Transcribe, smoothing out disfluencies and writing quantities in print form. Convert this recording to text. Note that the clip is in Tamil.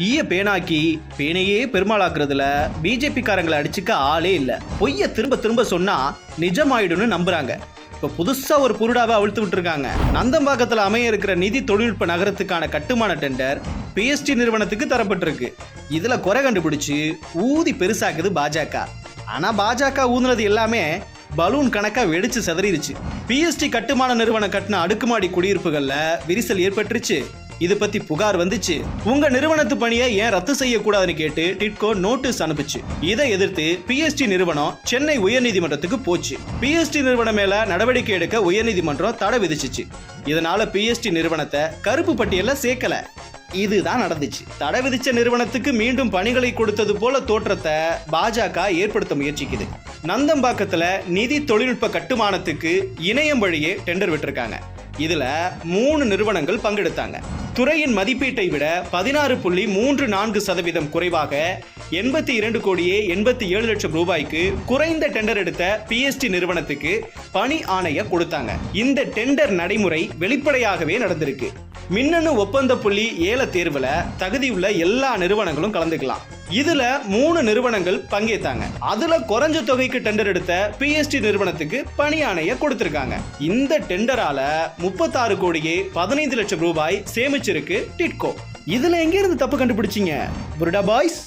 ஈய பேனாக்கி பேனையே பெருமாளாக்குறதுல பிஜேபி காரங்களை அடிச்சுக்க ஆளே இல்ல. பொய்ய திரும்ப திரும்ப சொன்னா நிஜமாயிடும்னு நம்புறாங்க. இப்ப புதுசா ஒரு புருடாவை அவிழ்த்து விட்டுருக்காங்க. நந்தம்பாக்கத்துல அமைய இருக்கிற நிதி தொழில்நுட்ப நகரத்துக்கான கட்டுமான டெண்டர் பிஎஸ்டி நிறுவனத்துக்கு தரப்பட்டிருக்கு. இதுல குறை கண்டுபிடிச்சு ஊதி பெருசாக்குது பாஜக. ஆனா பாஜக ஊதுனது எல்லாமே பலூன் கணக்கா வெடிச்சு செதறிடுச்சு. பிஎஸ்டி கட்டுமான நிறுவனம் கட்டின அடுக்குமாடி குடியிருப்புகள்ல விரிசல் ஏற்பட்டுருச்சு. இது பத்தி புகார் வந்துச்சு. உங்க நிறுவனத்து பணியை ஏன் ரத்து செய்யக்கூடாதுன்னு கேட்டு டிட்கோ நோட்டீஸ் அனுப்பிச்சு. இதை எதிர்த்து பிஎஸ்டி நிறுவனம் சென்னை உயர்நீதிமன்றத்துக்கு போச்சு. பிஎஸ்டி நிறுவனம் மேல நடவடிக்கை எடுக்க உயர்நீதிமன்றம் தடை விதிச்சிச்சு. இதனால பிஎஸ்டி நிறுவனத்தை கருப்பு பட்டியல்ல சேர்க்கல. இதுதான் நடந்துச்சு. தடை விதிச்ச நிறுவனத்துக்கு மீண்டும் பணிகளை கொடுத்தது போல தோற்றத்தை பாஜக ஏற்படுத்த முயற்சிக்குது. நந்தம்பாக்கத்துல நிதி தொழில்நுட்ப கட்டுமானத்துக்கு இணையம் வழியே டெண்டர் விட்டுருக்காங்க. இதுல 3 நிறுவனங்கள் பங்கெடுத்தாங்க. துறையின் மதிப்பீட்டை விட 16.34% குறைவாக 82 கோடியே 87 லட்சம் ரூபாய்க்கு குறைந்த டெண்டர் எடுத்த பிஎஸ்டி நிறுவனத்துக்கு பணி ஆணைய கொடுத்தாங்க. இந்த டெண்டர் நடைமுறை வெளிப்படையாகவே நடந்திருக்கு. மின்னணு ஒப்பந்த புள்ளி ஏல தேர்வுல தகுதியுள்ள எல்லா நிறுவனங்களும் கலந்துக்கலாம். இதுல 3 நிறுவனங்கள் பங்கேற்றாங்க. அதுல குறைஞ்ச தொகைக்கு டெண்டர் எடுத்த பிஎஸ்டி நிறுவனத்துக்கு பணி ஆணைய கொடுத்திருக்காங்க. இந்த டெண்டரால 36 கோடியே 15 லட்சம் ரூபாய் சேமிச்சிருக்கு டிட்கோ. இதுல எங்க இருந்து தப்பு கண்டுபிடிச்சீங்க புருடா பாய்ஸ்?